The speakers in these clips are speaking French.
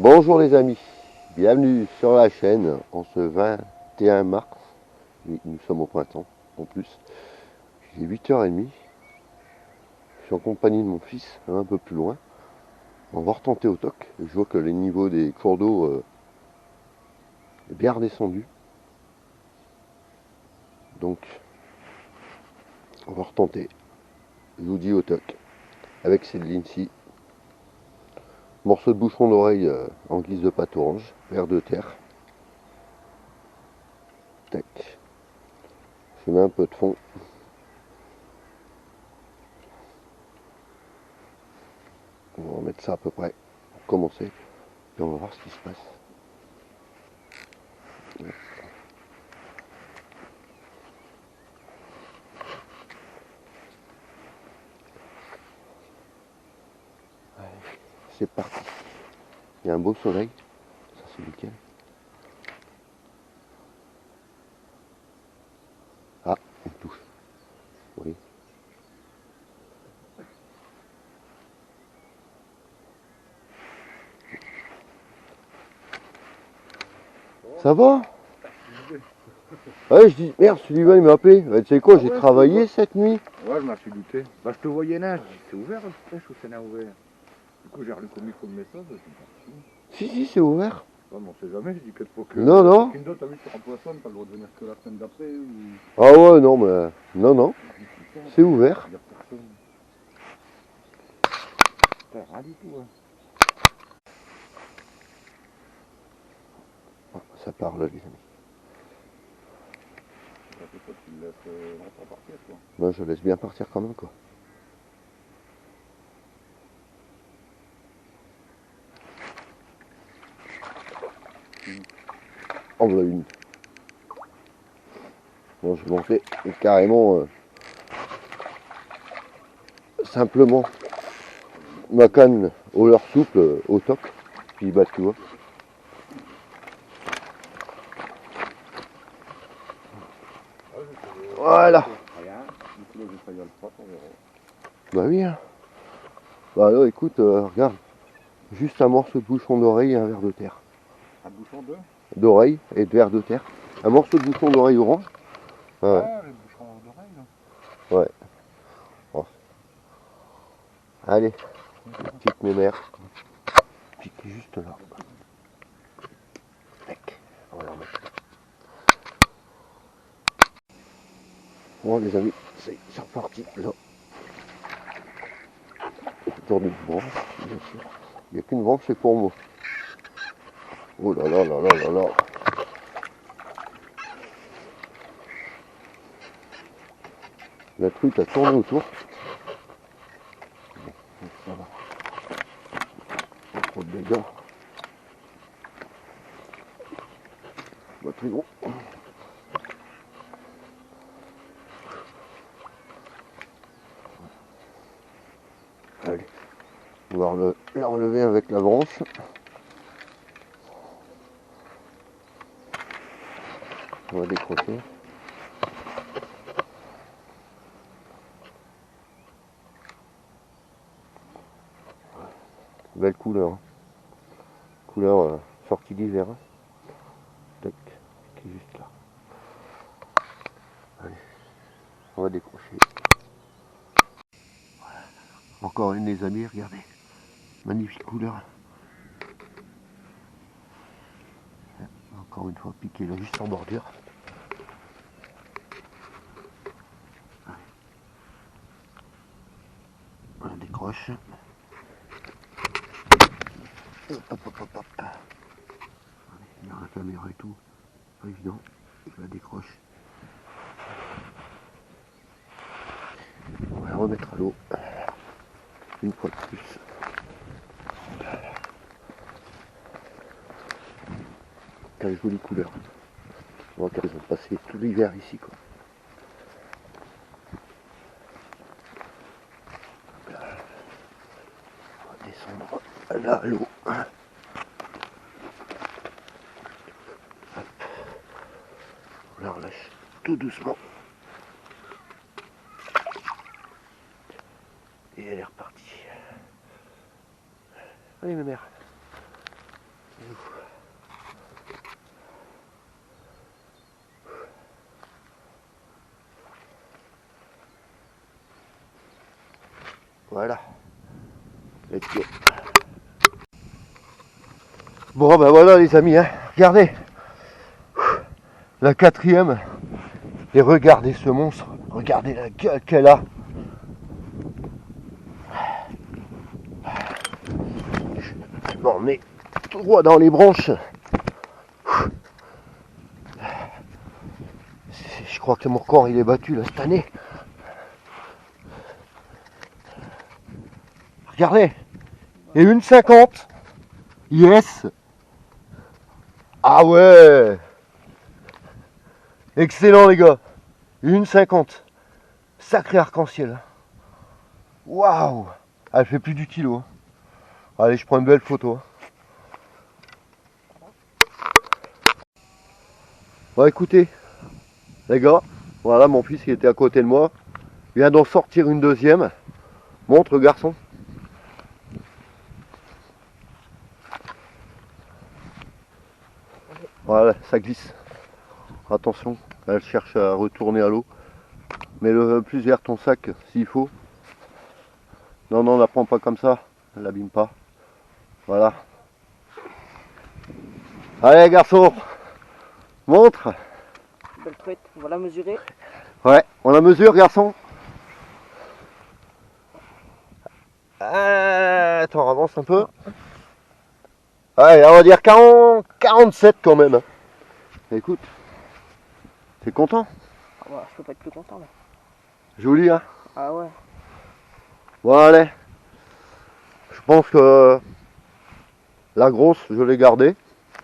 Bonjour les amis, bienvenue sur la chaîne en ce 21 mars. Oui, nous sommes au printemps en plus. Il est 8h30. Je suis en compagnie de mon fils, un peu plus loin. On va retenter au toc. Je vois que les niveaux des cours d'eau est bien redescendu. Donc on va retenter. Je vous dis au toc. Avec cette ligne-ci. Morceau de bouchon d'oreille en guise de pâte orange, verre de terre. Tac. Je mets un peu de fond. On va remettre ça à peu près pour commencer. Et on va voir ce qui se passe. C'est parti. Il y a un beau soleil. Ça c'est nickel. Ah, une touche. Oui. Ça va? Ouais, je dis, merde, Sullivan il m'a appelé. Bah, tu sais quoi, j'ai travaillé cette nuit. Ouais, je m'en suis douté. Bah, je te voyais là, je dis, c'est ouvert le pêche ou c'est là ouvert? Du coup, j'ai relu comme il faut le message, je suis parti. Si, c'est ouvert. Ouais, mais on sait jamais, je dis peut-être faut que. Non, non. Kindo, t'as vu sur un poisson, t'as le droit de venir que la semaine d'après ou. Ah ouais, non, mais. Non. C'est ouvert. Il y a personne. Putain, rien du tout, hein. Ah, ça parle, les amis. C'est toi, tu le laisses longtemps partir, quoi. Moi, je laisse bien partir quand même, quoi. En voilà une. Bon, je vais monter carrément simplement ma canne au leur souple au toc. Puis bah tu vois. Voilà. Rien. Du coup, là, j'ai failli le spot, on verra. Bah oui. Hein. Bah là, écoute, regarde. Juste un morceau de bouchon d'oreille et un verre de terre. Un bouchon de. D'oreille et de verre de terre. Un morceau de bouchon d'oreille orange. Ah, le bouchon d'oreille, là. Ouais. Bon. Allez, petite mémère. Pique juste là. Tac. On va la remettre. Bon les amis, c'est reparti là. Autour d'une branche, bien sûr. Il n'y a qu'une branche, c'est pour moi. Oh là là là là là là. La truite a tourné autour. Bon, ça va. Pas trop de dégâts. Pas très gros. Allez. On va la relever avec la branche. On va décrocher. Belle couleur. Hein. Couleur sortie d'hiver. Hein. Tac. Qui est juste là. Allez. On va décrocher. Voilà. Encore une les amis, regardez. Magnifique couleur. Encore une fois piqué là juste en bordure. On décroche. Hop. Il y a la caméra et tout. Pas évident. Je la décroche. On va la remettre à l'eau. Une fois de plus. Quelle jolie couleur. On voit qu'elles ont passé tout l'hiver ici quoi. On va descendre là à l'eau. On la relâche tout doucement. Et elle est repartie. Allez ma mère. Voilà. Let's go. Bon ben voilà les amis, hein. Regardez. La quatrième. Et regardez ce monstre. Regardez la gueule qu'elle a. Je m'en ai tout droit dans les branches. Je crois que mon record il est battu là cette année. Regardez. Et 1,50. Yes. Ah ouais. Excellent les gars. 1,50. Sacré arc-en-ciel. Waouh. Elle fait plus du kilo. Hein. Allez, je prends une belle photo. Hein. Bon écoutez, les gars, voilà mon fils qui était à côté de moi. Il vient d'en sortir une deuxième. Montre garçon. Voilà, ça glisse. Attention, elle cherche à retourner à l'eau. Mets-le plus vers ton sac s'il faut. Non, non, la prends pas comme ça. Elle l'abîme pas. Voilà. Allez garçon, montre. Belle truite, on va la mesurer. Ouais, on la mesure garçon. Attends, avance un peu. Ouais, on va dire 40, 47 quand même. Hein. Écoute, t'es content? Ah bah, je peux pas être plus content là. Joli hein. Ah ouais. Bon allez. Je pense que la grosse, je l'ai gardée.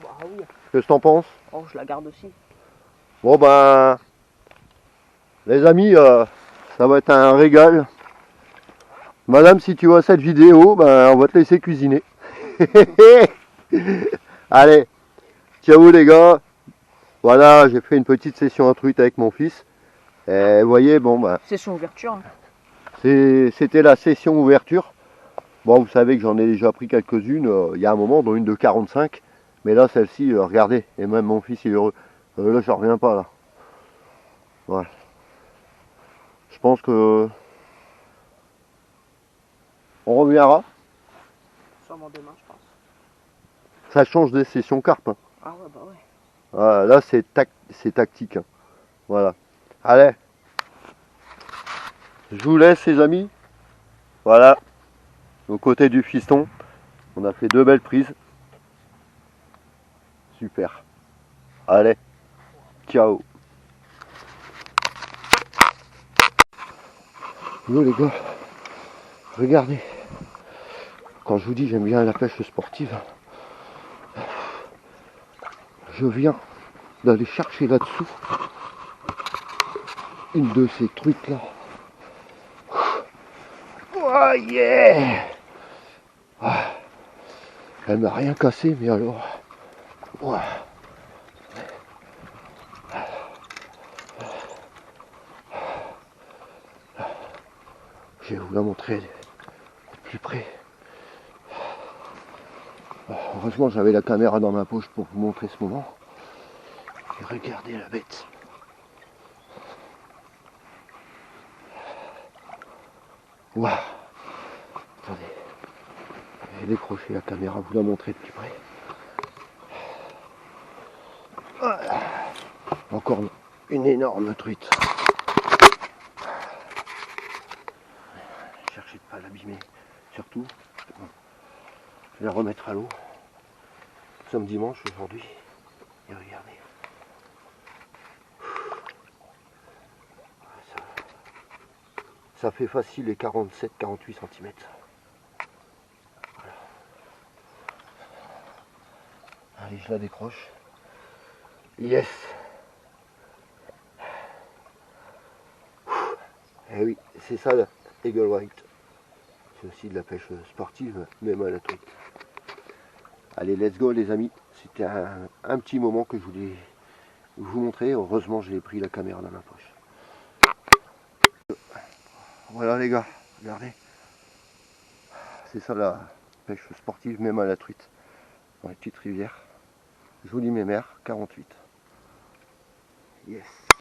Bah oui. Qu'est-ce que t'en penses? Oh, je la garde aussi. Bon ben, les amis, ça va être un régal. Madame, si tu vois cette vidéo, ben, on va te laisser cuisiner. Allez, ciao les gars. Voilà, j'ai fait une petite session à truite avec mon fils. Et vous voyez, bon ben, Session ouverture. Hein. c'était la session ouverture. Bon, vous savez que j'en ai déjà pris quelques-unes. Il y a un moment, dont une de 45. Mais là, celle-ci, regardez. Et même mon fils, il est heureux. Là, je reviens pas là. Voilà. Je pense que on reviendra. Sûrement demain, je pense. Ça change des sessions carpe. Hein. Ah ouais, bah ouais. Voilà, là, c'est tactique. Hein. Voilà. Allez. Je vous laisse, les amis. Voilà. Au côté du fiston, on a fait 2 belles prises. Super. Allez. Ciao. Yo les gars, regardez. Quand je vous dis j'aime bien la pêche sportive, je viens d'aller chercher là-dessous une de ces truites là. Oh yeah. Elle m'a rien cassé, mais alors. Ouais. Je vais vous la montrer de plus près. Heureusement j'avais la caméra dans ma poche pour vous montrer ce moment. Et regardez la bête. Waouh. Attendez. Je vais décrocher la caméra, vous la montrer de plus près. Encore une énorme truite. Cherchez de pas l'abîmer. Surtout, je vais la remettre à l'eau. Nous sommes dimanche aujourd'hui. Et regardez. Ça fait facile les 47-48 cm. Voilà. Allez, je la décroche. Yes. Eh oui, c'est ça la Eagle White. C'est aussi de la pêche sportive, même à la truite. Allez, let's go les amis. C'était un petit moment que je voulais vous montrer. Heureusement, j'ai pris la caméra dans ma poche. Voilà les gars, regardez. C'est ça la pêche sportive, même à la truite. dans les petites rivières. Jolie mémère, 48. Yes.